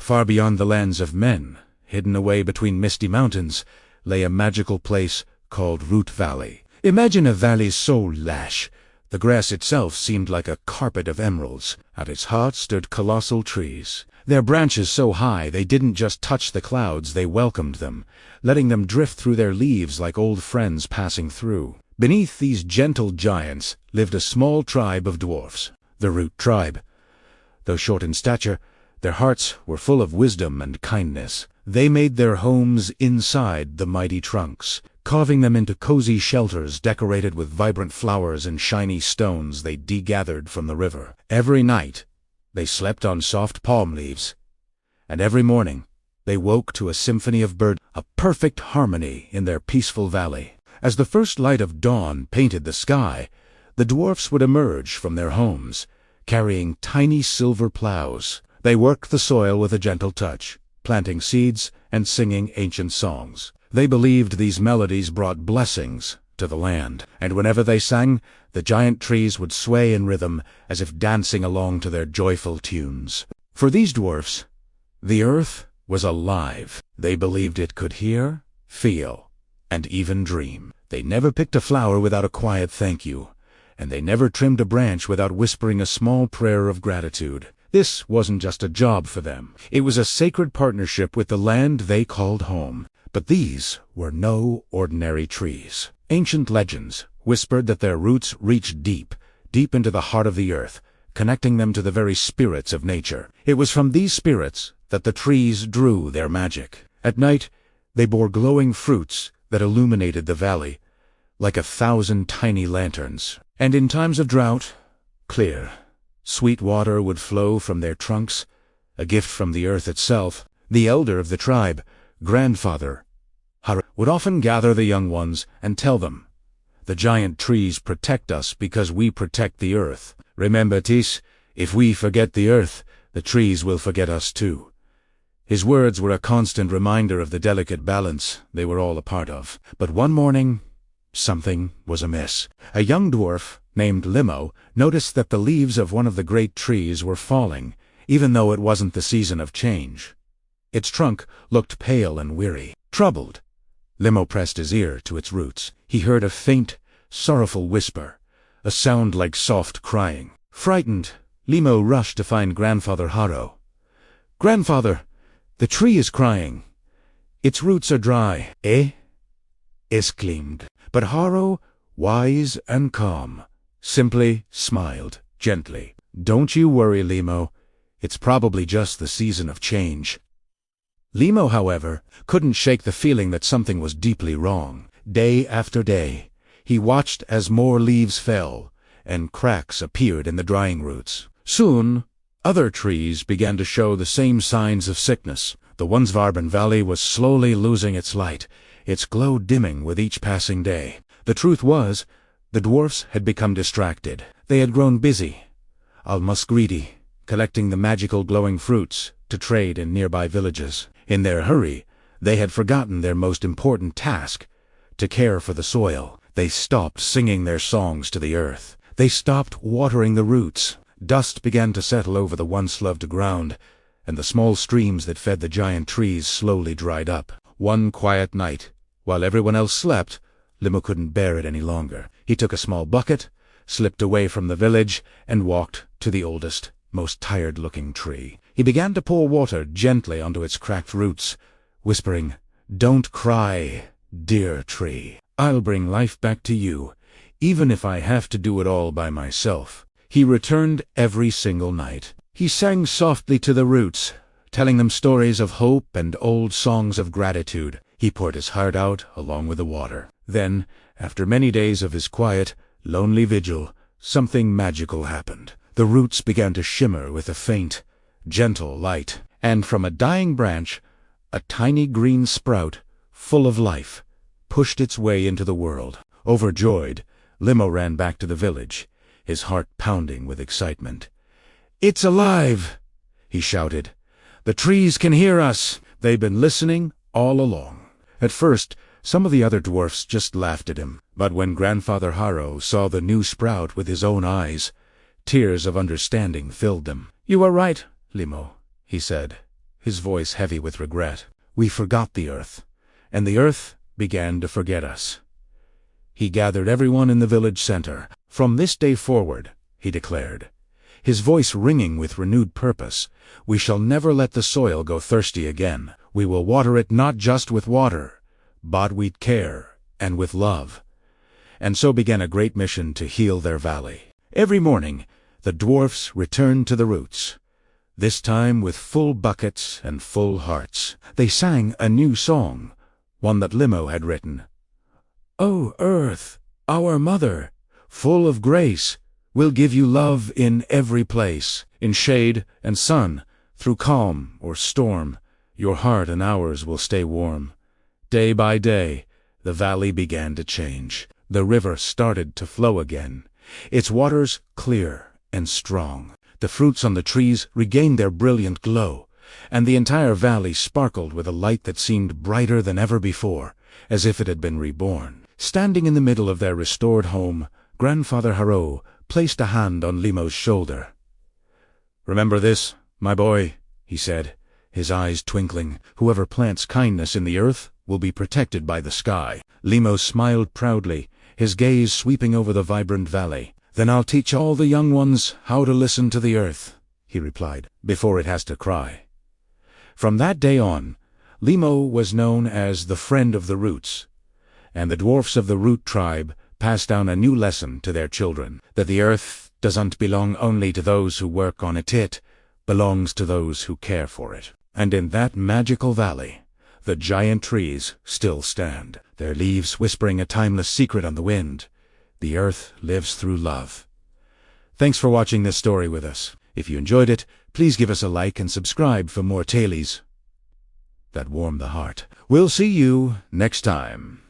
Far beyond the lands of men, hidden away between misty mountains, lay a magical place called Root Valley. Imagine a valley so lush, the grass itself seemed like a carpet of emeralds. At its heart stood colossal trees. Their branches so high they didn't just touch the clouds, they welcomed them, letting them drift through their leaves like old friends passing through. Beneath these gentle giants lived a small tribe of dwarfs, the Root tribe. Though short in stature, their hearts were full of wisdom and kindness. They made their homes inside the mighty trunks, carving them into cozy shelters decorated with vibrant flowers and shiny stones they degathered from the river. Every night, they slept on soft palm leaves, and every morning they woke to a symphony of birds, a perfect harmony in their peaceful valley. As the first light of dawn painted the sky, the dwarfs would emerge from their homes, carrying tiny silver plows. They worked the soil with a gentle touch, planting seeds and singing ancient songs. They believed these melodies brought blessings to the land, and whenever they sang, the giant trees would sway in rhythm as if dancing along to their joyful tunes. For these dwarfs, the earth was alive. They believed it could hear, feel, and even dream. They never picked a flower without a quiet thank you, and they never trimmed a branch without whispering a small prayer of gratitude. This wasn't just a job for them. It was a sacred partnership with the land they called home. But these were no ordinary trees. Ancient legends whispered that their roots reached deep, deep into the heart of the earth, connecting them to the very spirits of nature. It was from these spirits that the trees drew their magic. At night, they bore glowing fruits that illuminated the valley like 1,000 tiny lanterns. And in times of drought, clear, sweet water would flow from their trunks, a gift from the earth itself. The elder of the tribe, Grandfather Hara, would often gather the young ones and tell them, "The giant trees protect us because we protect the earth. Remember, Tis, if we forget the earth, the trees will forget us too." His words were a constant reminder of the delicate balance they were all a part of. But one morning, something was amiss. A young dwarf named Limo noticed that the leaves of one of the great trees were falling, even though it wasn't the season of change. Its trunk looked pale and weary. Troubled, Limo pressed his ear to its roots. He heard a faint, sorrowful whisper, a sound like soft crying. Frightened, Limo rushed to find Grandfather Haro. "Grandfather, the tree is crying. Its roots are dry." "Eh?" exclaimed. But Haro, wise and calm, simply smiled gently. "Don't you worry, Limo. It's probably just the season of change." Limo, however, couldn't shake the feeling that something was deeply wrong. Day after day, he watched as more leaves fell, and cracks appeared in the drying roots. Soon, other trees began to show the same signs of sickness. The once vibrant valley was slowly losing its light, its glow dimming with each passing day. The truth was, the dwarfs had become distracted. They had grown busy, almost greedy, collecting the magical glowing fruits to trade in nearby villages. In their hurry, they had forgotten their most important task, to care for the soil. They stopped singing their songs to the earth. They stopped watering the roots. Dust began to settle over the once loved ground, and the small streams that fed the giant trees slowly dried up. One quiet night, while everyone else slept, Limo couldn't bear it any longer. He took a small bucket, slipped away from the village, and walked to the oldest, most tired-looking tree. He began to pour water gently onto its cracked roots, whispering, "Don't cry, dear tree. I'll bring life back to you, even if I have to do it all by myself." He returned every single night. He sang softly to the roots, telling them stories of hope and old songs of gratitude. He poured his heart out along with the water. Then, after many days of his quiet, lonely vigil, something magical happened. The roots began to shimmer with a faint, gentle light, and from a dying branch, a tiny green sprout, full of life, pushed its way into the world. Overjoyed, Limo ran back to the village, his heart pounding with excitement. "It's alive!" he shouted. "The trees can hear us! They've been listening all along." At first, some of the other dwarfs just laughed at him, but when Grandfather Haro saw the new sprout with his own eyes, tears of understanding filled them. "You are right, Limo," he said, his voice heavy with regret. We forgot the earth, and the earth began to forget us. He gathered everyone in the village center. From this day forward, he declared, his voice ringing with renewed purpose, we shall never let the soil go thirsty again. We will water it not just with water, but with care and with love. And so began a great mission to heal their valley. Every morning, the dwarfs returned to the roots, this time with full buckets and full hearts. They sang a new song, one that Limo had written. O Earth, our mother, full of grace, we'll give you love in every place. In shade and sun, through calm or storm, your heart and ours will stay warm. Day by day, the valley began to change. The river started to flow again, its waters clear and strong. The fruits on the trees regained their brilliant glow, and the entire valley sparkled with a light that seemed brighter than ever before, as if it had been reborn. Standing in the middle of their restored home, Grandfather Haro placed a hand on Limo's shoulder. "Remember this, my boy," he said, his eyes twinkling. "Whoever plants kindness in the earth will be protected by the sky." Limo smiled proudly, his gaze sweeping over the vibrant valley. "Then I'll teach all the young ones how to listen to the earth," he replied, "before it has to cry." From that day on, Limo was known as the Friend of the Roots, and the dwarfs of the Root tribe passed down a new lesson to their children, that the earth doesn't belong only to those who work on it, it belongs to those who care for it. And in that magical valley, the giant trees still stand, their leaves whispering a timeless secret on the wind. The earth lives through love. Thanks for watching this story with us. If you enjoyed it, please give us a like and subscribe for more tales that warm the heart. We'll see you next time.